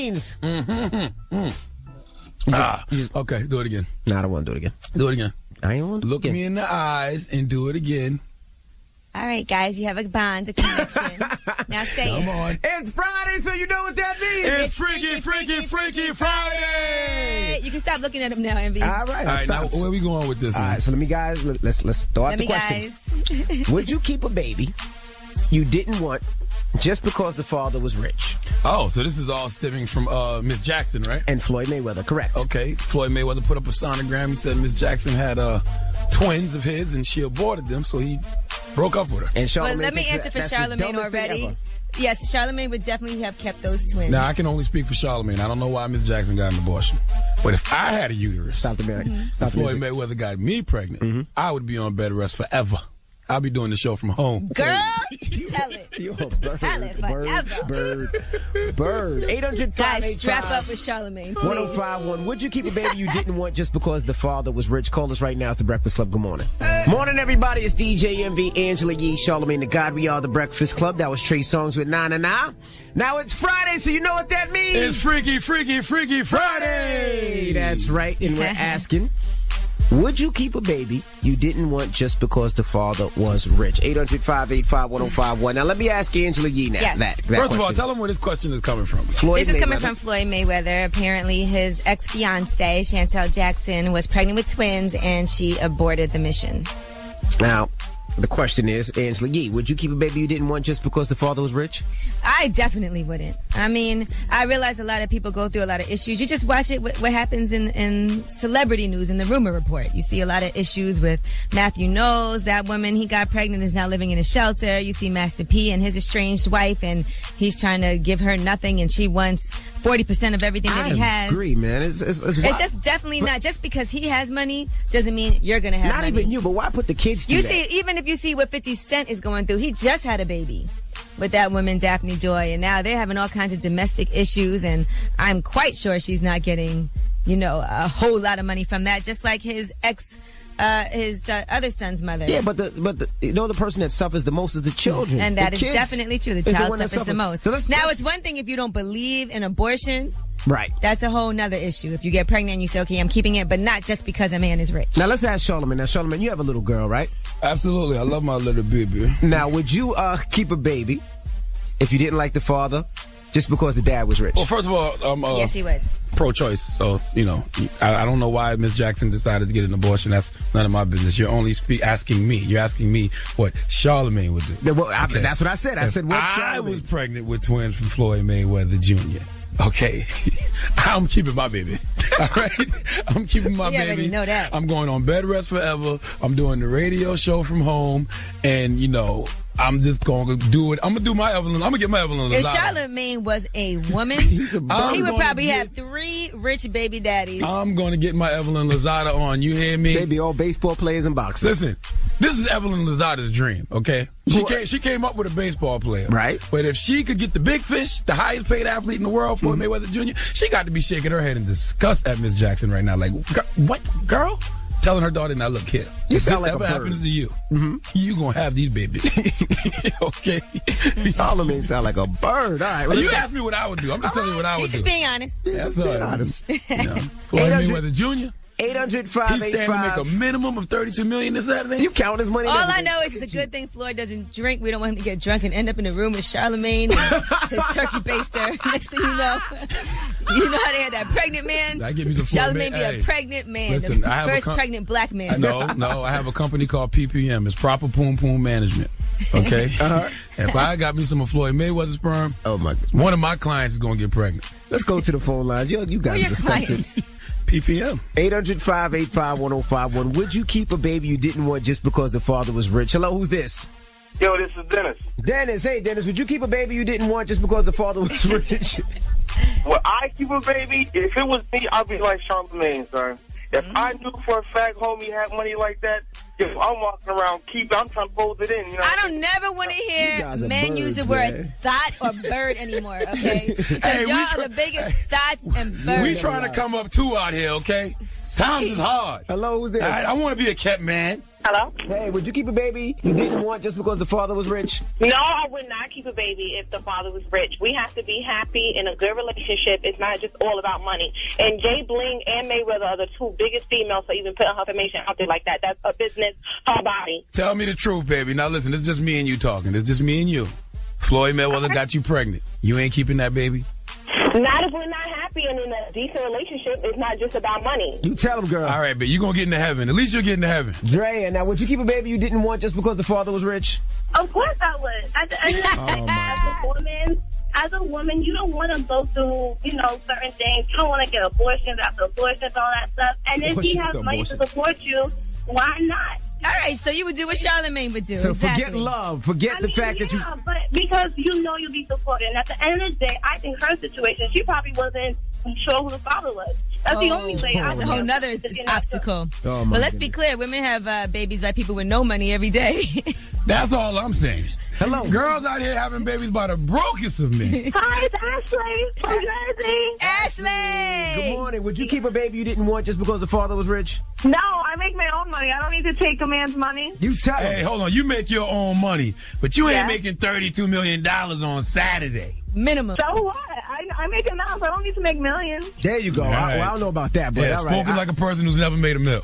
means. Okay, do it again. No, I don't want to do it again. Do it again. I ain't want to Look me in the eyes and do it again. All right, guys, you have a bond, a connection. Now say Come it. on. It's Friday, so you know what that means. It's Freaky Friday. You can stop looking at him now, Envy. All right. All right, now where are we going with this? All right, so let's throw out the question. Would you keep a baby you didn't want just because the father was rich? Oh, so this is all stemming from Miss Jackson, right? And Floyd Mayweather, correct. Okay. Floyd Mayweather put up a sonogram. He said Miss Jackson had twins of his, and she aborted them, so he broke up with her. And Well, let me answer for Charlamagne already. Yes, Charlamagne would definitely have kept those twins. Now, I can only speak for Charlamagne. I don't know why Miss Jackson got an abortion. But if I had a uterus, Stop the music. Stop the Floyd music. Mayweather got me pregnant, I would be on bed rest forever. I'll be doing the show from home. Girl, tell it. You're a bird. Tell it forever. Bird. 800 Guys, strap up with Charlamagne, please. 1051. Would you keep a baby you didn't want just because the father was rich? Call us right now. It's The Breakfast Club. Good morning. Morning, everybody. It's DJ MV, Angela Yee, Charlamagne the God. We are The Breakfast Club. That was Trey Songz with Na Na Na. Now it's Friday, so you know what that means. It's Freaky Friday. That's right. And we're asking, would you keep a baby you didn't want just because the father was rich? 800-585-1051. Now, let me ask Angela Yee now. Yes. That First of all, question. tell them where this question is coming from. Floyd This is coming Mayweather. from Floyd Mayweather. Apparently, his ex-fiancée, Chantel Jackson, was pregnant with twins, and she aborted the mission. Now, the question is, Angela Yee, would you keep a baby you didn't want just because the father was rich? I definitely wouldn't. I mean, I realize a lot of people go through a lot of issues. You just watch it, what happens in celebrity news, in the rumor report. You see a lot of issues with Matthew Knowles. That woman, he got pregnant, is now living in a shelter. You see Master P and his estranged wife, and he's trying to give her nothing, and she wants 40% of everything that he has. I agree, man. It's just definitely not. Just because he has money doesn't mean you're going to have money. Not even you, but why put the kids through You that? see, even if you see what 50 Cent is going through, he just had a baby with that woman, Daphne Joy, and now they're having all kinds of domestic issues, and I'm quite sure she's not getting, a whole lot of money from that, just like his other son's mother. Yeah, but the person that suffers the most is the children. And that The is kids definitely true. The is child one that suffers the most. So it's one thing if you don't believe in abortion. Right. That's a whole nother issue. If you get pregnant and you say, okay, I'm keeping it, but not just because a man is rich. Now, let's ask Charlamagne. Now, Charlamagne, you have a little girl, right? Absolutely. I love my little baby. Now, would you keep a baby if you didn't like the father just because the dad was rich? Well, first of all, I'm yes, he would. pro-choice. So, I don't know why Miss Jackson decided to get an abortion. That's none of my business. You're only asking me. You're asking me what Charlamagne would do. Well, that's what I said. I said, what I was pregnant with twins from Floyd Mayweather Jr. Okay, I'm keeping my baby. All right, I'm keeping my baby. Already know that. I'm going on bed rest forever. I'm doing the radio show from home, and I'm just going to do it. I'm going to do my Evelyn. I'm going to get my Evelyn If Lozada. Charlamagne was a woman, He would probably have 3 rich baby daddies. I'm going to get my Evelyn Lozada on. You hear me? They be all baseball players and boxers. Listen, this is Evelyn Lozada's dream, okay? She came up with a baseball player. Right. But if she could get the big fish, the highest paid athlete in the world, Floyd Mayweather Jr., she got to be shaking her head in disgust at Miss Jackson right now. Like, what, girl? Telling her daughter, now look here. You If sound this like a ever bird. happens to you, you going to have these babies. Okay? Charlamagne sound like a bird. All right. Well, You asked me what I would do. I'm just telling you what I would He's do. just being honest. That's be all right. honest. Floyd 800 Mayweather Jr., 800 he's standing to make a 585 minimum of $32 million this Saturday. You count his money. All I know is it's a good thing Floyd doesn't drink. We don't want him to get drunk and end up in a room with Charlamagne and his turkey baster. Next thing you know how they had that pregnant man. That give me the Floyd Charlamagne be Hey, a pregnant man. listen, the I have a first pregnant black man. No, I have a company called PPM. It's Proper Poom Poom Management. Okay? If I got me some of Floyd Mayweather's sperm, Oh, my God. one of my clients is going to get pregnant. Let's go to the phone lines. You Who are guys your discussed clients? it. PPM. 800-585-1051. Would you keep a baby you didn't want just because the father was rich? Hello, who's this? Yo, this is Dennis. Dennis. Hey, Dennis, would you keep a baby you didn't want just because the father was rich? Well, I keep a baby. If it was me, I'd be like Charlamagne, son. If I knew for a fact homie had money like that, if I'm walking around, I'm trying to fold it in. I don't never want to You hear guys are men use the birds, word man. thought or bird anymore, okay? Because Hey, y'all are the biggest thoughts and birds. We trying to come up too out here, okay? Times is hard. Hello, who's this? I want to be a kept man. Hello? Hey, would you keep a baby you didn't want just because the father was rich? No, I would not keep a baby if the father was rich. We have to be happy in a good relationship. It's not just all about money. And Jay Bling and Mayweather are the two biggest females for even putting her information out there like that. That's her business, her body. Tell me the truth, baby. Now listen, it's just me and you talking. It's just me and you. Floyd Mayweather got you pregnant. You ain't keeping that baby? Not if we're not happy and in a decent relationship. It's not just about money. You tell him, girl. All right, but you going to get into heaven. At least you'll get into heaven. Drea, now would you keep a baby you didn't want just because the father was rich? Of course I would. At the end of the day, as a woman, you don't want to go through, certain things. You don't want to get abortions after abortions, all that stuff. And if he has money to support you, why not? All right, so you would do what Charlamagne would do. So exactly. forget love. Forget the fact that you... but because you'll be supported. And at the end of the day, I think her situation, she probably wasn't sure who the father was. That's the only way. That's a whole nother obstacle. Oh, but let's be clear, women have babies by people with no money every day. That's all I'm saying. Hello. Girls out here having babies by the brokest of men. Hi, it's Ashley from Jersey. Ashley! Good morning. Would you keep a baby you didn't want just because the father was rich? No, I make my own money. I don't need to take a man's money. You tell him. Hey, hold on. You make your own money, but you ain't making $32 million on Saturday. Minimum. So what? I make enough. I don't need to make millions. There you go. Right. I don't know about that, but Yeah, all right. spoken like a person who's never made a meal.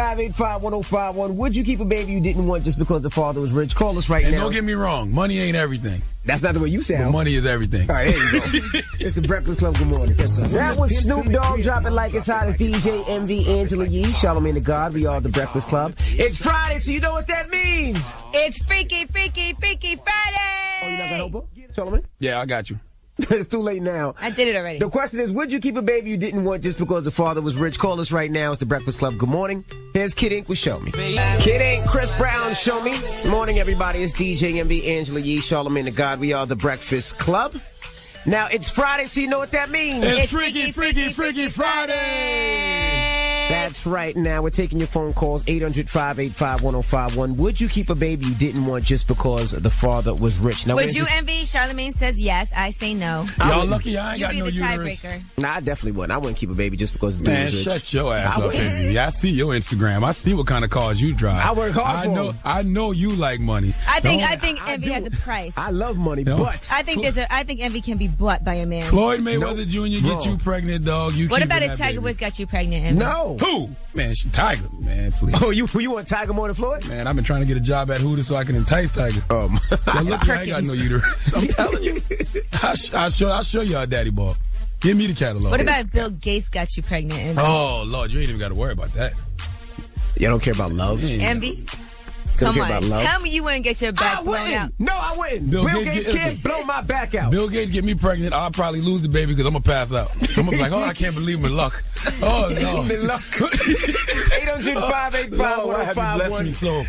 800-585-1051. Would you keep a baby you didn't want just because the father was rich? Call us right And now. don't get me wrong, money ain't everything. That's not the way you But sound. money is everything. All right, there you go. It's the Breakfast Club. Good morning. That was Snoop Dogg dropping like it's hot as DJ Envy, Angela Yee, Charlamagne the God. We are the Breakfast Club. It's Friday, so you know what that means. It's Freaky, Freaky, Freaky Friday! Oh, you're not gonna help her, Charlamagne? Yeah, I got you. It's too late now. I did it already. The question is, would you keep a baby you didn't want just because the father was rich? Call us right now. It's the Breakfast Club. Good morning. Here's Kid Ink with Show Me. Kid Ink, Chris Brown, Show Me. Good morning, everybody. It's DJ Envy, Angela Yee, Charlamagne the God. We are the Breakfast Club. Now, it's Friday, so you know what that means. It's Freaky, Freaky, Freaky Friday! That's right. Now, we're taking your phone calls, 800-585-1051. Would you keep a baby you didn't want just because the father was rich? Now, Would you envy? Charlamagne says yes. I say no. Y'all lucky I ain't You got be no the uterus. tiebreaker. Nah, I definitely wouldn't. I wouldn't keep a baby just because the dude Man, was rich. shut your ass I up, wouldn't. Envy. I see your Instagram. I see what kind of cars you drive. I work hard for them. I know you like money. I think Don't- Envy has a price. I love money, No. but... I think Envy can be bought by a man. Floyd Mayweather Nope. Jr. get you Wrong. pregnant, dog. You What keeping about if that Tiger baby. Woods got you pregnant, Envy? No. Who? Man, she Tiger. Man, please. Oh, you want Tiger more than Floyd? Man, I've been trying to get a job at Hooters so I can entice Tiger. Well, look, I ain't got no uterus. I'm telling you. I'll show you our daddy ball. Give me the catalog. What about if Bill Gates got you pregnant, Envy? Oh, Lord, you ain't even got to worry about that. You don't care about love? You ain't Envy? Don't Come care on. about love? Tell me you wouldn't get your back I blown out. wouldn't. No, I wouldn't. Bill Bill Gates Gates get- can't blow my back out. Bill Gates get me pregnant, I'll probably lose the baby because I'm going to pass out. I'm going to be like, oh, I can't believe my luck. Oh, no. Good luck. 800-585-1051. Lord, have you blessed me so.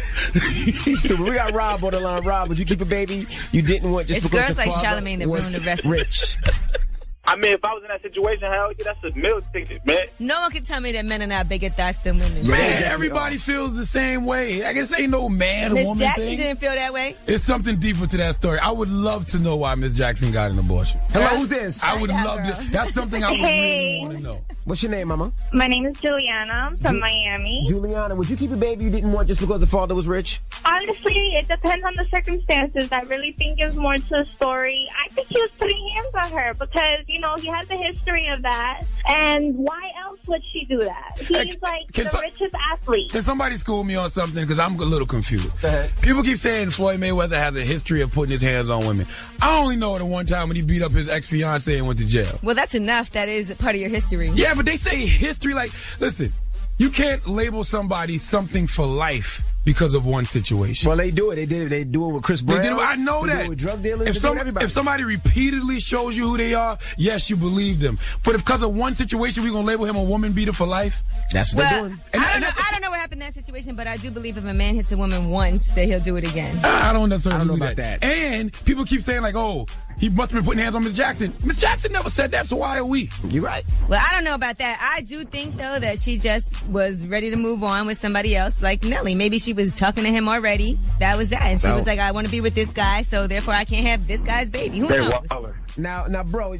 He's stupid. We got Rob on the line. Rob, would you keep a baby you didn't want just It's because girls the like father Charlamagne that was ruin the rest of it. rich? I mean, if I was in that situation, hell yeah, that's a meal ticket, man. No one can tell me that men are not bigger thoughts than women. Man, everybody feels the same way. I guess ain't no man or Miss woman Jackson thing. didn't feel that way. It's something deeper to that story. I would love to know why Miss Jackson got an abortion. Hello, who's this? I would Yeah, love girl. to. That's something I would really want to know. What's your name, Mama? My name is Juliana. I'm from Miami. Juliana, would you keep a baby you didn't want just because the father was rich? Honestly, it depends on the circumstances. I really think there's more to the story. I think he was putting hands on her because, he has a history of that. And why else would she do that? He's like the richest athlete. Can somebody school me on something? Because I'm a little confused. Go ahead. People keep saying Floyd Mayweather has a history of putting his hands on women. I only know it one time when he beat up his ex-fiancée and went to jail. Well, that's enough. That is part of your history. Yeah, but they say history like, listen, you can't label somebody something for life because of one situation. Well, they do it. They did it. They do it with Chris Brown. They did it, I know They do that. it with drug dealers. If, They do it with everybody. if somebody repeatedly shows you who they are, yes, you believe them. But if because of one situation, we're going to label him a woman beater for life? That's what they're Well, doing. I don't know what happened in that situation, but I do believe if a man hits a woman once, that he'll do it again. I don't necessarily I don't know believe about that. And people keep saying like, oh, he must have been putting hands on Miss Jackson. Miss Jackson never said that, so why are we? You're right. Well, I don't know about that. I do think, though, that she just was ready to move on with somebody else, like Nelly. Maybe she was talking to him already. That was that. And she No. was like, I want to be with this guy, so therefore I can't have this guy's baby. Who Hey, knows? Waller. Now, bro,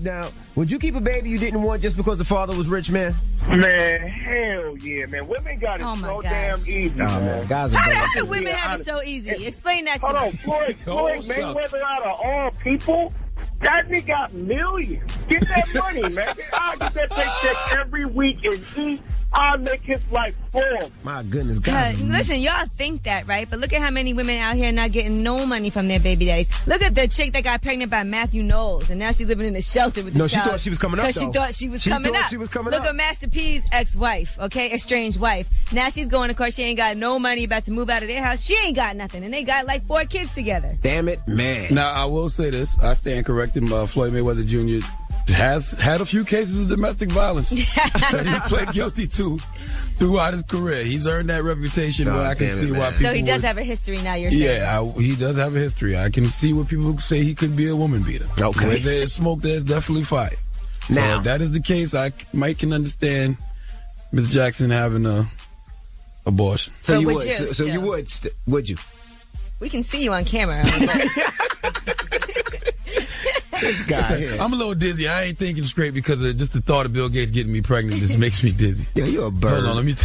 would you keep a baby you didn't want just because the father was rich, man? Man, hell yeah, man. Women got it so damn easy, man. Guys are How can women have it so easy? Explain that to me. Hold on, Floyd Mayweather out of all people, that nigga got millions. Get that money, man. I'll get that paycheck every week and eat. I'll make his life full. My goodness, guys. Listen, y'all think that, right? But look at how many women out here not getting no money from their baby daddies. Look at the chick that got pregnant by Matthew Knowles, and now she's living in a shelter with the child. No, she thought she was coming up, because she thought she was coming up. Look at Master P's ex-wife, okay? Estranged wife. Now she's going to court. She ain't got no money, about to move out of their house. She ain't got nothing, and they got like 4 kids together. Damn it, man. Now, I will say this. I stand corrected. Floyd Mayweather Jr. has had a few cases of domestic violence that he pled guilty to throughout his career. He's earned that reputation, but I can see why people... So he does have a history now, you're saying? Yeah, he does have a history. I can see what people say he could be a woman beater. Okay. Where there's smoke, there's definitely fire. Now, so if that is the case, I might can understand Ms. Jackson having a abortion. So you would would? you So you would? Would you? We can see you on camera. This guy here. I'm a little dizzy. I ain't thinking straight because of just the thought of Bill Gates getting me pregnant just makes me dizzy. Yeah, you're a bird. Hold on,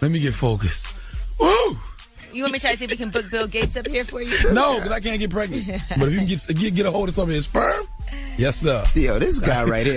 let me get focused. Woo! You want me to try to see if we can book Bill Gates up here for you? No, because I can't get pregnant. But if you can get a hold of some of his sperm, yes, sir. Yo, this guy right here.